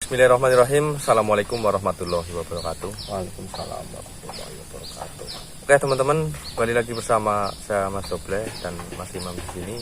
Bismillahirrahmanirrahim. Assalamualaikum warahmatullahi wabarakatuh. Waalaikumsalam warahmatullahi wabarakatuh. Oke teman-teman, kembali lagi bersama saya Mas Doble dan Mas Imam di sini.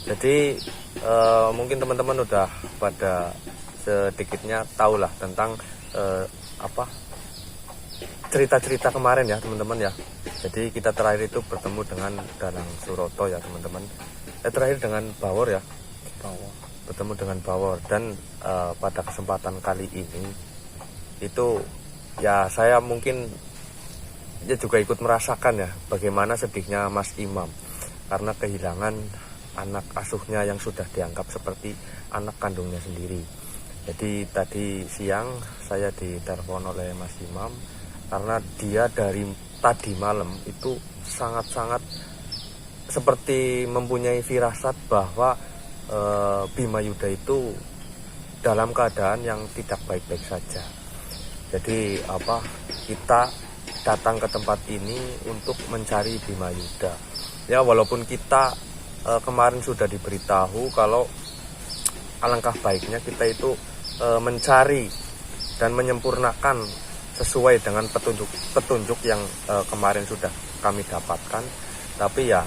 Jadi mungkin teman-teman udah pada sedikitnya tahulah tentang cerita-cerita kemarin ya teman-teman ya. Jadi kita terakhir itu bertemu dengan Danang Suroto ya teman-teman. Terakhir dengan Bawor ya. Bertemu dengan Bawor dan pada kesempatan kali ini itu ya saya mungkin ya juga ikut merasakan ya bagaimana sedihnya Mas Imam karena kehilangan anak asuhnya yang sudah dianggap seperti anak kandungnya sendiri. Jadi tadi siang saya ditelepon oleh Mas Imam karena dia dari tadi malam itu sangat-sangat seperti mempunyai firasat bahwa Bima Yuda itu dalam keadaan yang tidak baik-baik saja. Jadi kita datang ke tempat ini untuk mencari Bima Yuda. Ya walaupun kita kemarin sudah diberitahu kalau alangkah baiknya kita itu mencari dan menyempurnakan sesuai dengan petunjuk yang kemarin sudah kami dapatkan. Tapi ya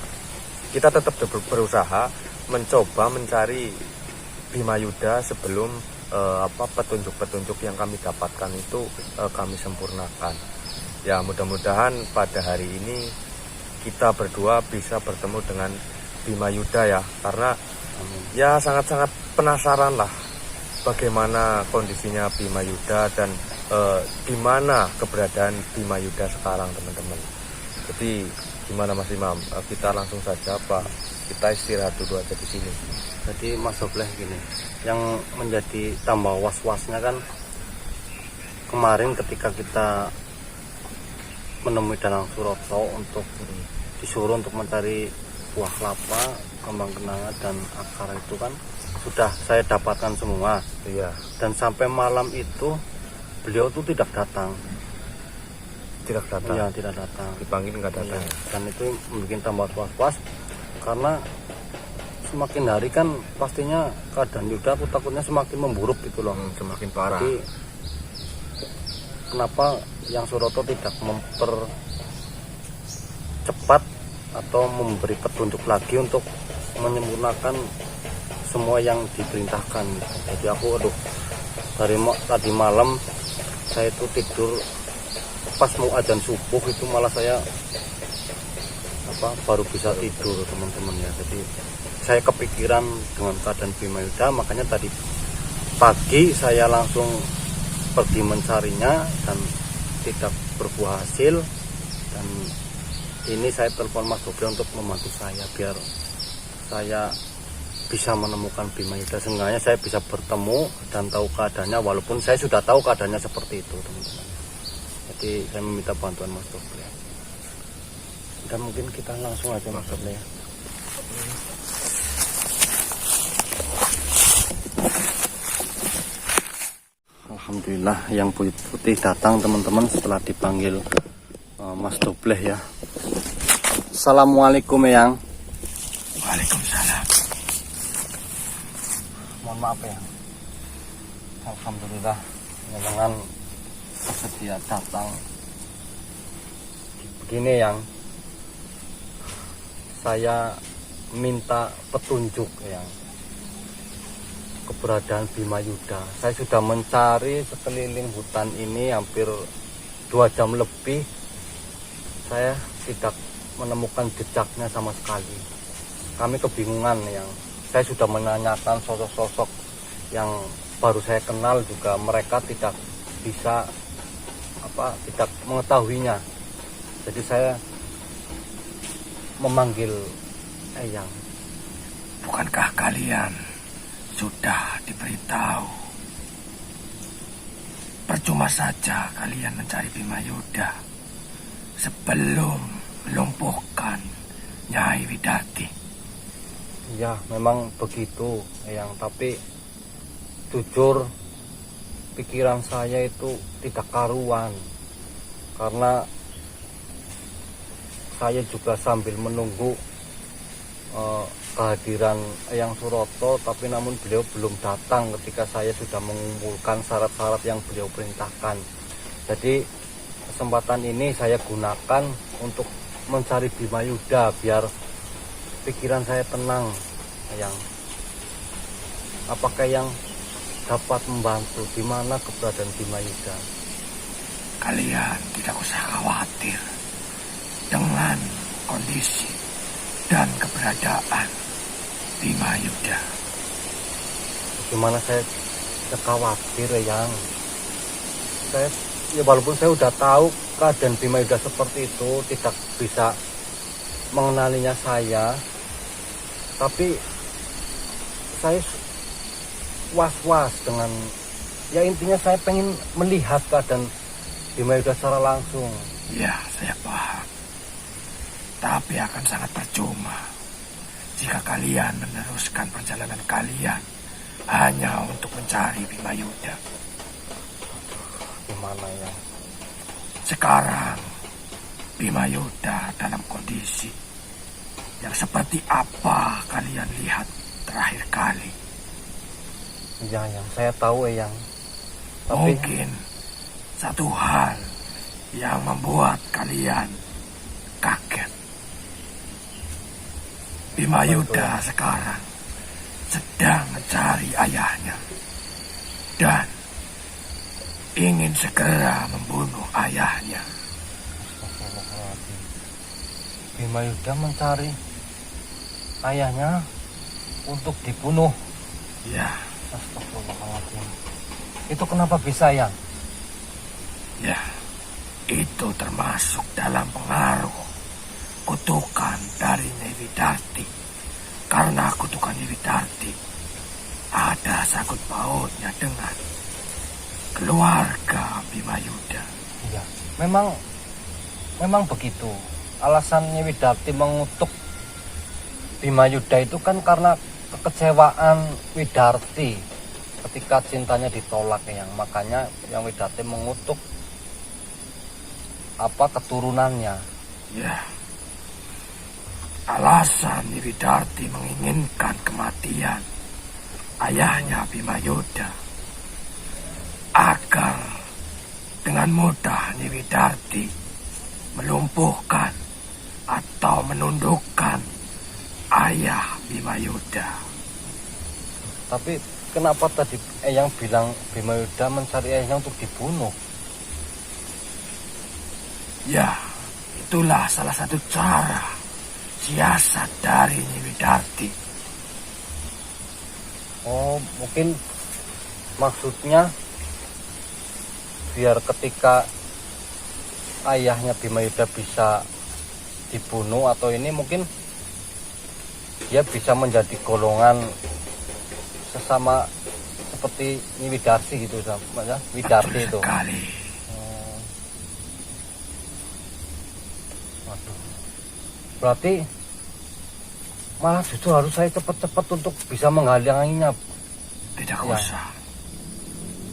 kita tetap berusaha mencoba mencari Bima Yuda sebelum petunjuk-petunjuk yang kami dapatkan itu kami sempurnakan. Ya mudah-mudahan pada hari ini kita berdua bisa bertemu dengan Bima Yuda ya, karena ya sangat-sangat penasaran lah bagaimana kondisinya Bima Yuda dan di mana keberadaan Bima Yuda sekarang teman-teman. Jadi gimana Mas Imam, kita langsung saja kita istirahat dulu aja di sini. Jadi Mas Doble gini, yang menjadi tambah was-wasnya kan kemarin ketika kita menemui Danang Suroto untuk disuruh untuk mencari buah kelapa, kembang kenanga dan akar itu kan sudah saya dapatkan semua. Iya. Dan sampai malam itu beliau tuh tidak datang. Tidak datang. Iya, tidak datang. Dipanggil nggak datang. Iya. Dan itu membuat tambah was-was karena semakin hari kan pastinya keadaan Yuda aku takutnya semakin memburuk gitu loh. Semakin parah. Jadi kenapa yang Suroto tidak mempercepat atau memberi petunjuk lagi untuk menyempurnakan semua yang diperintahkan gitu. Jadi aku dari tadi malam saya itu tidur pas mau azan subuh itu malah saya baru bisa tidur teman-teman ya. Jadi saya kepikiran dengan keadaan Bima Yuda, makanya tadi pagi saya langsung pergi mencarinya dan tidak berbuah hasil. Dan ini saya telepon Mas Doble untuk membantu saya biar saya bisa menemukan Bima Yuda. Seenggaknya saya bisa bertemu dan tahu keadaannya, walaupun saya sudah tahu keadaannya seperti itu teman-teman. Jadi saya meminta bantuan Mas Doble. Dan mungkin kita langsung aja Mas Doble ya. Alhamdulillah yang putih datang teman-teman setelah dipanggil Mas Doble ya. Assalamualaikum Eyang. Waalaikumsalam. Mohon maaf ya. Alhamdulillah dengan bersedia datang. Begini yang saya minta petunjuk yang keberadaan Bima Yuda. Saya sudah mencari sekeliling hutan ini hampir 2 jam lebih. Saya tidak menemukan jejaknya sama sekali. Kami kebingungan yang saya sudah menanyakan sosok-sosok yang baru saya kenal juga, mereka tidak bisa tidak mengetahuinya. Jadi saya memanggil Eyang. Bukankah kalian sudah diberitahu? Percuma saja kalian mencari Bima Yuda sebelum melumpuhkan Nyai Widarti. Ya memang begitu Eyang, tapi jujur pikiran saya itu tidak karuan karena saya juga sambil menunggu kehadiran Eyang Suroto, tapi namun beliau belum datang ketika saya sudah mengumpulkan syarat-syarat yang beliau perintahkan. Jadi kesempatan ini saya gunakan untuk mencari Bima Yuda biar pikiran saya tenang. Eyang, apakah yang dapat membantu di mana keberadaan Bima Yuda? Kalian tidak usah khawatir dengan kondisi dan keberadaan Bima Yuda. Gimana saya khawatir, Eyang? Ya walaupun saya udah tahu keadaan Bima Yuda seperti itu, tidak bisa mengenalinya saya, tapi saya was-was dengan, ya intinya saya pengen melihat keadaan Bima Yuda secara langsung. Ya, saya paham. Tapi akan sangat percuma jika kalian meneruskan perjalanan kalian hanya untuk mencari Bima Yuda. Gimana ya? Sekarang Bima Yuda dalam kondisi yang seperti apa kalian lihat terakhir kali? Ya, yang saya tahu, Eyang. Tapi Mungkin satu hal yang membuat kalian kaget. Bima Yuda sekarang sedang mencari ayahnya dan ingin segera membunuh ayahnya. Bima Yuda mencari ayahnya untuk dibunuh. Ya, Astagfirullahaladzim. Itu kenapa bisa, Eyang? ya, itu termasuk dalam pengaruh kutukan dari Nyai Widarti. Karena kutukan Nyai Widarti ada sangkut pautnya dengan keluarga Bima Yuda. Iya, memang begitu. Alasan Nyai Widarti mengutuk Bima Yuda itu kan karena kekecewaan Widarti ketika cintanya ditolak, Eyang. Makanya yang Widarti mengutuk keturunannya. Ya, alasan Nyai Widarti menginginkan kematian ayahnya Bima Yuda agar dengan mudah Nyai Widarti melumpuhkan atau menundukkan ayah Bima Yuda. Tapi kenapa tadi Eyang bilang Bima Yuda mencari ayahnya untuk dibunuh? Ya, itulah salah satu cara siasat dari Nyai Widarti. Oh, mungkin maksudnya biar ketika ayahnya Bima Yuda bisa dibunuh atau ini mungkin dia bisa menjadi golongan sesama seperti Nyai Widarti gitu, sama ya, Widarti Betul itu. sekali. Waduh. Berarti malah justru harus saya cepat-cepat untuk bisa menghalanginya. Tidak Ya. usah.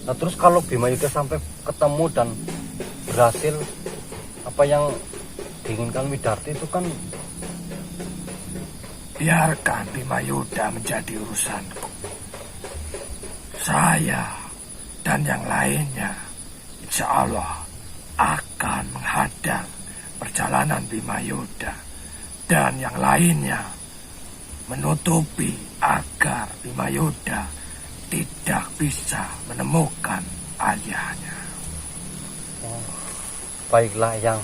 Nah terus kalau Bima Yuda sampai ketemu dan berhasil apa yang diinginkan Widarti itu kan, Biarkan Bima Yuda menjadi urusanku. Saya dan yang lainnya insya Allah akan menghadang perjalanan Bima Yuda, dan yang lainnya menutupi agar Bima Yuda tidak bisa menemukan ayahnya. baiklah Eyang.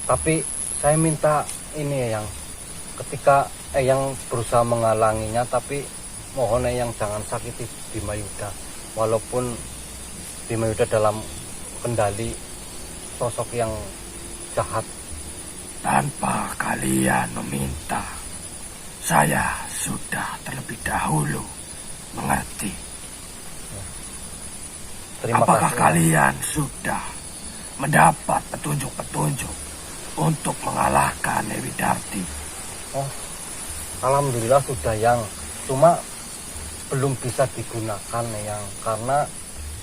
Tapi saya minta ini Eyang, ketika Eyang berusaha menghalanginya, tapi mohon Eyang jangan sakiti Bima Yuda. Walaupun Bima Yuda dalam kendali sosok yang jahat. Tanpa kalian meminta, saya sudah terlebih dahulu mengerti. Terima Apakah kasih. kalian sudah mendapat petunjuk-petunjuk untuk mengalahkan Nyai Widarti? Oh, alhamdulillah sudah Yang. Cuma belum bisa digunakan Yang, karena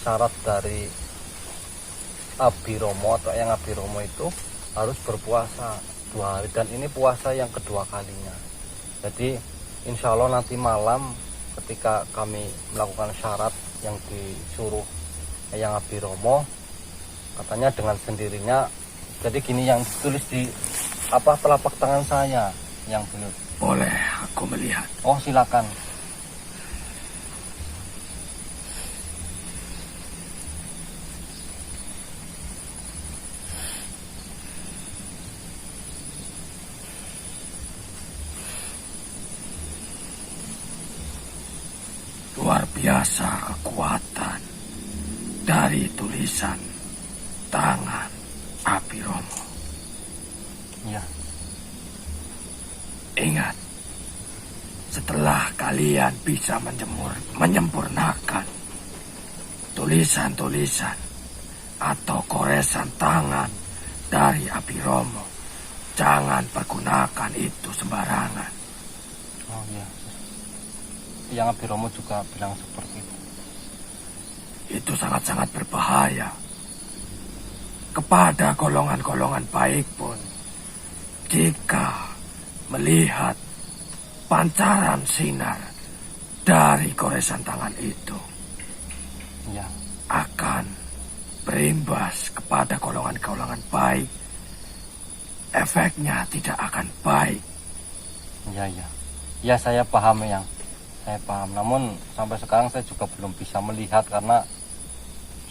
syarat dari Abiromo atau Eyang Abiromo itu harus berpuasa 2 hari, dan ini puasa yang kedua kalinya. Jadi insya Allah nanti malam ketika kami melakukan syarat yang disuruh Eyang Abiromo, katanya dengan sendirinya. Jadi gini yang ditulis di telapak tangan saya yang belum. Boleh aku melihat? Oh silakan. Luar biasa kekuatan dari tulisan tangan Abiromo. Iya. Ingat, setelah kalian bisa menyempurnakan tulisan-tulisan atau goresan tangan dari Abiromo, jangan pergunakan itu sembarangan. Oh iya. Yang Abiromo juga bilang seperti itu. Itu sangat-sangat berbahaya. Kepada golongan-golongan baik pun, jika melihat pancaran sinar dari goresan tangan itu, Ya. akan berimbas kepada golongan-golongan baik. Efeknya tidak akan baik. Ya. Ya saya paham Yang. Saya paham. Namun sampai sekarang saya juga belum bisa melihat karena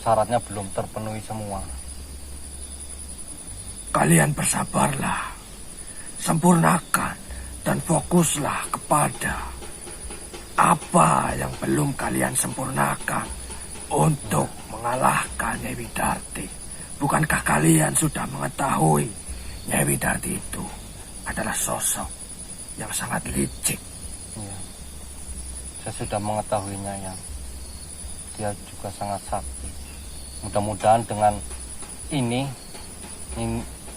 syaratnya belum terpenuhi semua. Kalian bersabarlah, sempurnakan dan fokuslah kepada apa yang belum kalian sempurnakan untuk mengalahkan Nyai Widarti. Bukankah kalian sudah mengetahui Nyai Widarti itu adalah sosok yang sangat licik? Ya. Saya sudah mengetahuinya Yang. Dia juga sangat sakti. Mudah-mudahan dengan ini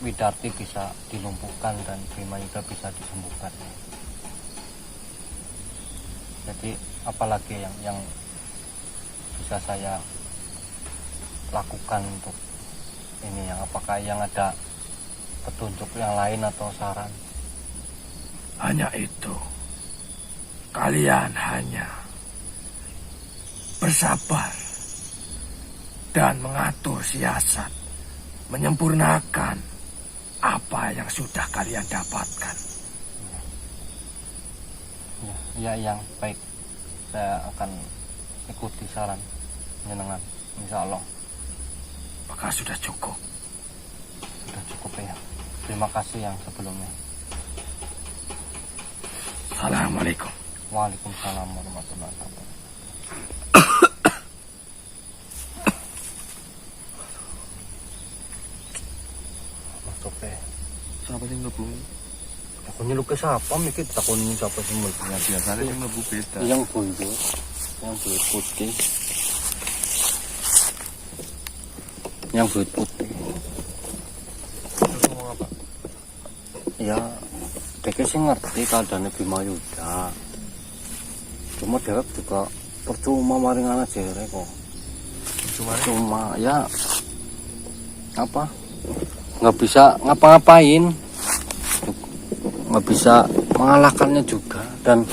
Widarti bisa dilumpuhkan dan Bima Yuda bisa disembuhkan. Jadi apalagi yang bisa saya lakukan untuk ini Yang? Apakah yang ada petunjuk yang lain atau saran? Hanya itu. Kalian hanya bersabar dan mengatur siasat, menyempurnakan apa yang sudah kalian dapatkan. Ya Yang, baik. Saya akan ikuti saran jenengan, insya Allah. Maka sudah cukup. Sudah cukup ya. Terima kasih Yang sebelumnya. Assalamualaikum. Waalaikumsalam warahmatullahi wabarakatuh. Mas Tope, Siapa sih mlebu? aku nyeluk ke siapa mikir takut ini siapa sih Ya biasanya sing mlebu beda. yang bunyi, yang bulat putih, yang bulat putih. Terus ngomong apa? Ya, dia sih ngerti keadaannya Bima Yuda. Cuma dia juga percuma maringan aja kok. Cuma ya apa? Nggak bisa ngapa-ngapain, nggak bisa mengalahkannya juga. Dan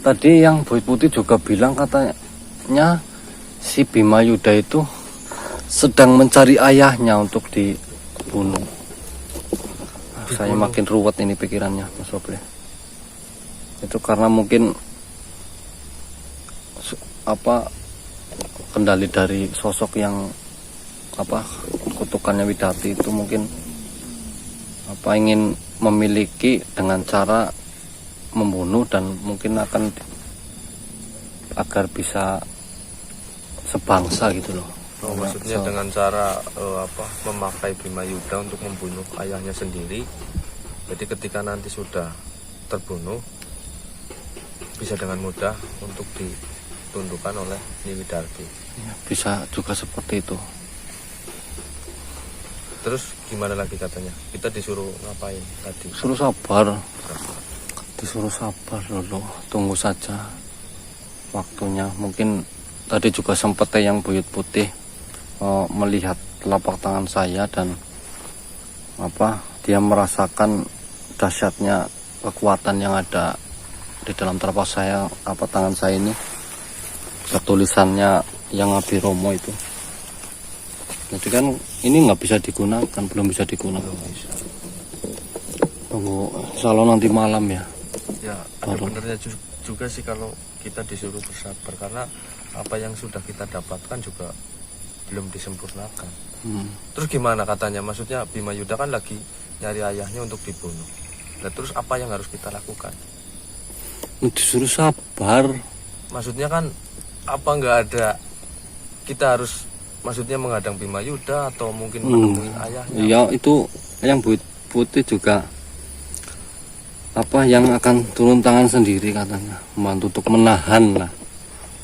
tadi yang bulat putih juga bilang katanya si Bima Yuda itu sedang mencari ayahnya untuk dibunuh. Saya makin ruwet ini pikirannya Mas Soble. Itu karena mungkin kendali dari sosok yang kutukannya Widarti itu mungkin ingin memiliki dengan cara membunuh dan mungkin akan agar bisa sebangsa gitu loh. Oh, maksudnya dengan cara memakai Bima Yuda untuk membunuh ayahnya sendiri. Jadi ketika nanti sudah terbunuh bisa dengan mudah untuk ditundukkan oleh Nyai Widarti. Ya, bisa juga seperti itu. Terus gimana lagi katanya? Kita disuruh ngapain tadi? Suruh sabar. Disuruh sabar dulu. Tunggu saja waktunya. Mungkin tadi juga sempat yang buyut putih melihat telapak tangan saya dan dia merasakan dahsyatnya kekuatan yang ada di dalam telapak saya, tangan saya ini tulisannya yang Abi Romo itu. Jadi kan ini nggak bisa digunakan, belum bisa digunakan. Tunggu, kalau nanti malam ya. Ya, ada benernya juga sih kalau kita disuruh bersabar, karena apa yang sudah kita dapatkan juga belum disempurnakan. Terus gimana katanya? Maksudnya Bima Yuda kan lagi nyari ayahnya untuk dibunuh. Nah, terus apa yang harus kita lakukan? Disuruh sabar. Maksudnya kan apa nggak ada, kita harus maksudnya menghadang Bima Yuda atau mungkin menemui ayahnya? Iya, itu yang putih juga yang akan turun tangan sendiri katanya, membantu untuk menahan lah,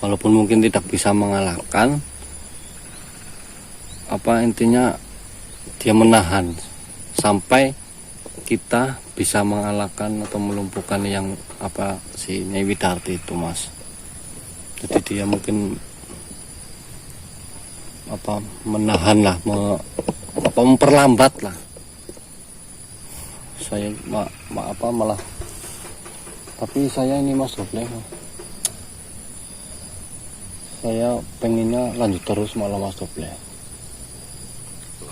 walaupun mungkin tidak bisa mengalahkan, intinya dia menahan sampai kita bisa mengalahkan atau melumpuhkan yang si Nyai Widarti itu, Mas. Jadi dia mungkin menahan lah, memperlambat lah. Saya malah, tapi saya ini Mas Doble, saya pengennya lanjut terus malah Mas Doble.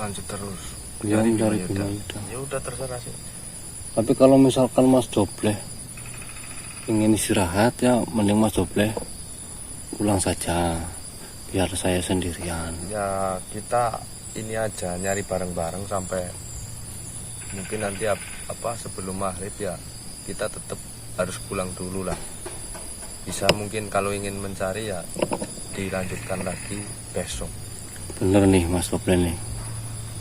Lanjut terus Ya, dari Bima Yuda. Yuda. Ya udah terserah sih. Tapi kalau misalkan Mas Doble ingin istirahat, ya mending Mas Doble pulang saja, biar saya sendirian. Ya kita ini aja nyari bareng-bareng sampai mungkin nanti sebelum maghrib ya kita tetap harus pulang dulu lah. Bisa mungkin kalau ingin mencari ya dilanjutkan lagi besok. Bener nih Mas Doble nih,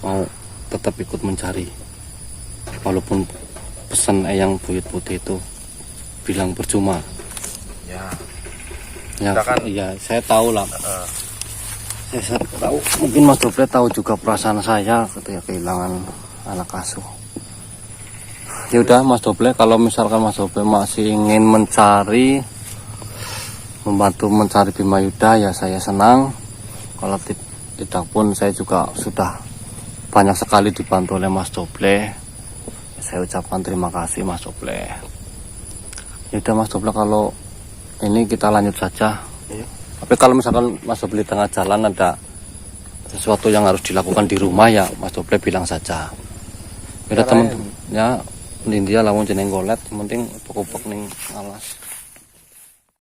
mau tetap ikut mencari, walaupun pesan Eyang Buyut Putih itu bilang percuma. Ya kan, iya, saya tahu lah. Saya tahu, mungkin Mas Doble tahu juga perasaan saya ketika kehilangan anak asuh. Ya udah Mas Doble, kalau misalkan Mas Doble masih ingin membantu mencari Bima Yuda, ya saya senang. Kalau tidak pun saya juga sudah banyak sekali dibantu oleh Mas Doble. Saya ucapkan terima kasih Mas Doble. Ya udah Mas Doble, kalau ini kita lanjut saja. Iya. Tapi kalau misalkan Mas Doble di tengah jalan ada sesuatu yang harus dilakukan di rumah, ya Mas Doble bilang saja. Ya teman-teman, ya India lawan jeneng golet, penting pokok ning alas.